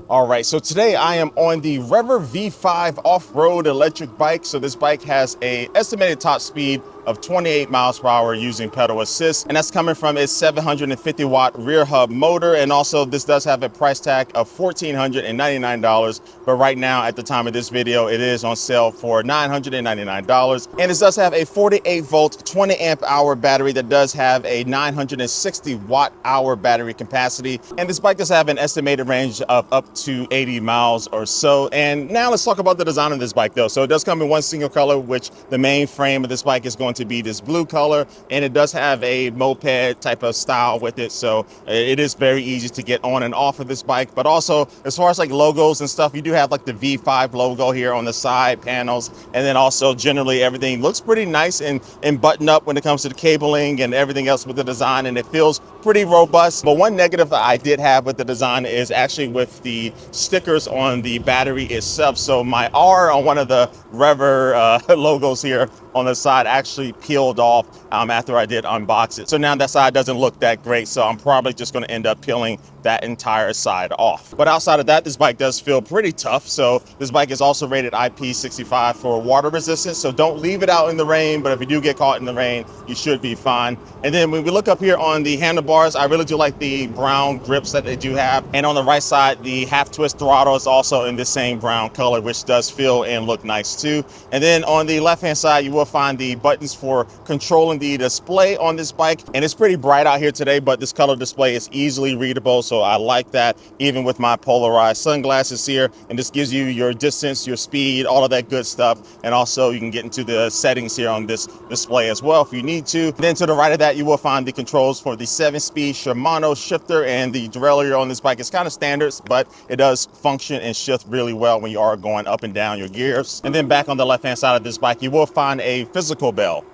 All right, so today I am on the REVR V5 off-road electric bike. So this bike has a estimated top speed of 28 miles per hour using pedal assist, and that's coming from its 750 watt rear hub motor. And also this does have a price tag of $1,499, but right now at the time of this video, it is on sale for $999. And it does have a 48 volt, 20 amp hour battery that does have a 960 watt hour battery capacity. And this bike does have an estimated range of up to 80 miles or so. And now let's talk about the design of this bike though. So it does come in one single color, which the main frame of this bike is going to be this blue color, and it does have a moped type of style with it, so it is very easy to get on and off of this bike. But also, as far as like logos and stuff, you do have like the V5 logo here on the side panels, and then also generally everything looks pretty nice and buttoned up when it comes to the cabling and everything else with the design, and it feels pretty robust. But one negative that I did have with the design is actually with the stickers on the battery itself. So my R on one of the REVR logos here on the side actually peeled off after I did unbox it. So now that side doesn't look that great, so I'm probably just going to end up peeling that entire side off. But outside of that, this bike does feel pretty tough. So this bike is also rated IP65 for water resistance, so don't leave it out in the rain, but if you do get caught in the rain, you should be fine. And then when we look up here on the handlebars, I really do like the brown grips that they do have. And on the right side, the half twist throttle is also in the same brown color, which does feel and look nice too. And then on the left hand side, you will find the buttons for controlling the display on this bike. And it's pretty bright out here today, but this color display is easily readable, so I like that, even with my polarized sunglasses here. And this gives you your distance, your speed, all of that good stuff. And also you can get into the settings here on this display as well if you need to. Then to the right of that, you will find the controls for the 7-speed Shimano shifter, and the derailleur on this bike is kind of standard, but it does function and shift really well when you are going up and down your gears. And then back on the left hand side of this bike, you will find a physical bell.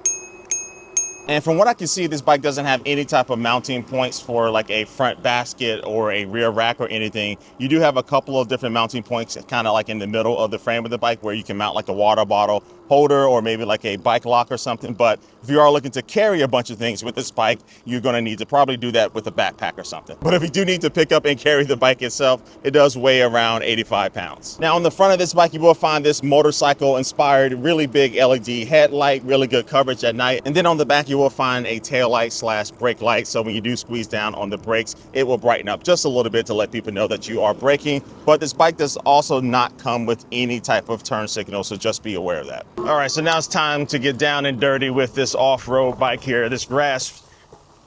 And from what I can see, this bike doesn't have any type of mounting points for like a front basket or a rear rack or anything. You do have a couple of different mounting points kind of like in the middle of the frame of the bike where you can mount like a water bottle holder or maybe like a bike lock or something. But if you are looking to carry a bunch of things with this bike, you're going to need to probably do that with a backpack or something. But if you do need to pick up and carry the bike itself, it does weigh around 85 pounds. Now on the front of this bike, you will find this motorcycle inspired really big LED headlight, really good coverage at night. And then on the back, you will find a tail light / brake light. So when you do squeeze down on the brakes, it will brighten up just a little bit to let people know that you are braking. But this bike does also not come with any type of turn signal, so just be aware of that. All right, so now it's time to get down and dirty with this off-road bike here. This grass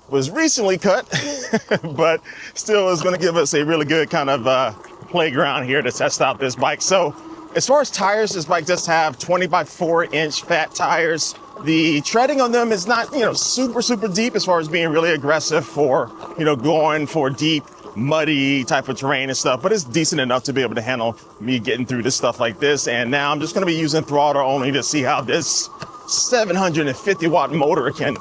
was recently cut, but still is going to give us a really good kind of playground here to test out this bike. So as far as tires, this bike does have 20 by 4 inch fat tires. The treading on them is not, super deep as far as being really aggressive for, going for deep, muddy type of terrain and stuff, but it's decent enough to be able to handle me getting through this stuff like this. And now I'm just going to be using throttle only to see how this 750 watt motor can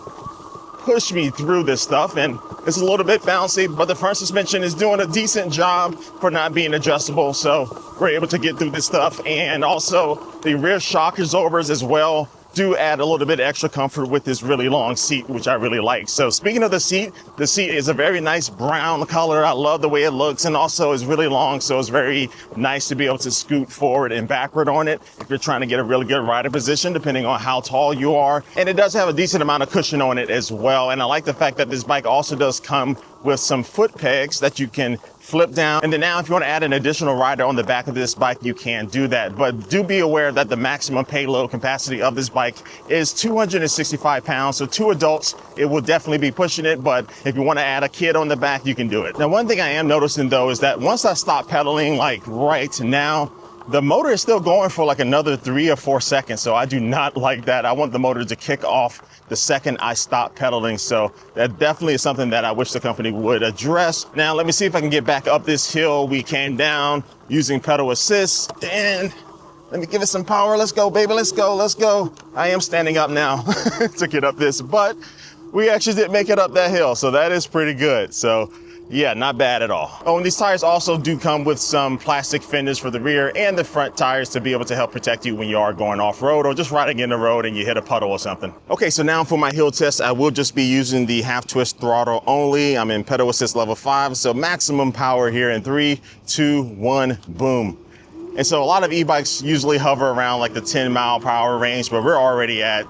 push me through this stuff. And it's a little bit bouncy, but the front suspension is doing a decent job for not being adjustable, so we're able to get through this stuff. And also the rear shock absorbers as well do add a little bit extra comfort with this really long seat, which I really like. So speaking of the seat is a very nice brown color. I love the way it looks, and also is really long, so it's very nice to be able to scoot forward and backward on it if you're trying to get a really good rider position, depending on how tall you are. And it does have a decent amount of cushion on it as well. And I like the fact that this bike also does come with some foot pegs that you can flip down. And then now if you want to add an additional rider on the back of this bike, you can do that. But do be aware that the maximum payload capacity of this bike is 265 pounds. So 2 adults, it will definitely be pushing it. But if you want to add a kid on the back, you can do it. Now, one thing I am noticing though is that once I stop pedaling, like right now, the motor is still going for like another 3 or 4 seconds. So I do not like that. I want the motor to kick off the second I stop pedaling. So that definitely is something that I wish the company would address. Now, let me see if I can get back up this hill we came down using pedal assist. And let me give it some power. Let's go, baby. Let's go. I am standing up now to get up this, but we actually did make it up that hill. So that is pretty good. So Yeah, not bad at all. Oh, and these tires also do come with some plastic fenders for the rear and the front tires to be able to help protect you when you are going off-road or just riding in the road and you hit a puddle or something. Okay, so now for my hill test, I will just be using the half twist throttle only. I'm in pedal assist level 5, so maximum power here in 3, 2, 1, boom. And so a lot of e-bikes usually hover around like the 10 mile per hour range, but we're already at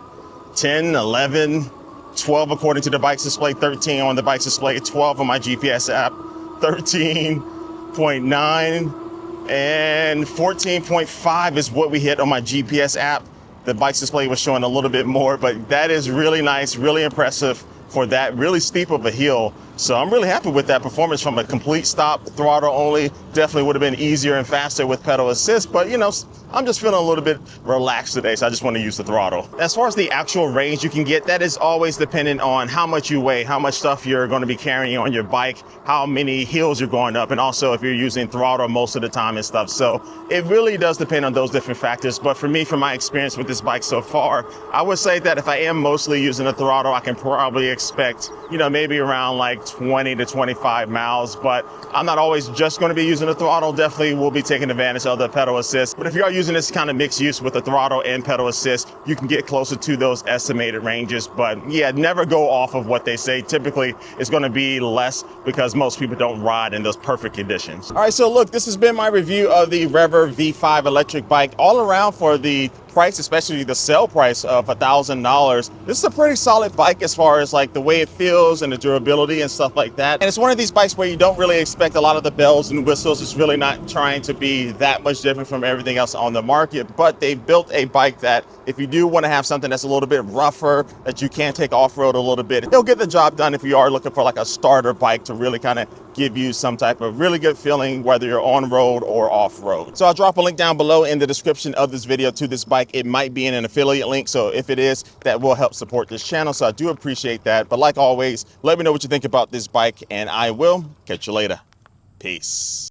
10, 11, 12 according to the bike's display, 13 on the bike's display, 12 on my GPS app, 13.9, and 14.5 is what we hit on my GPS app. The bike's display was showing a little bit more, but that is really nice, really impressive for that really steep of a hill. So I'm really happy with that performance from a complete stop, throttle only. Definitely would have been easier and faster with pedal assist, but you know, I'm just feeling a little bit relaxed today, so I just want to use the throttle. As far as the actual range you can get, that is always dependent on how much you weigh, how much stuff you're going to be carrying on your bike, how many hills you're going up, and also if you're using throttle most of the time and stuff. So it really does depend on those different factors. But for me, from my experience with this bike so far, I would say that if I am mostly using a throttle, I can probably expect, you know, maybe around like 20 to 25 miles, but I'm not always just going to be using the throttle. Definitely will be taking advantage of the pedal assist. But if you are using this kind of mixed use with the throttle and pedal assist, you can get closer to those estimated ranges. But yeah, never go off of what they say. Typically, it's going to be less because most people don't ride in those perfect conditions. All right, so look, this has been my review of the REVR V5 electric bike. All around for the price, especially the sale price of $1,000. This is a pretty solid bike as far as like the way it feels and the durability and stuff like that. And it's one of these bikes where you don't really expect a lot of the bells and whistles. It's really not trying to be that much different from everything else on the market, but they built a bike that if you do want to have something that's a little bit rougher, that you can take off-road a little bit, it'll get the job done if you are looking for like a starter bike to really kind of give you some type of really good feeling, whether you're on road or off road. So I'll drop a link down below in the description of this video to this bike. It might be in an affiliate link, so if it is, that will help support this channel. So I do appreciate that. But like always, let me know what you think about this bike and I will catch you later. Peace.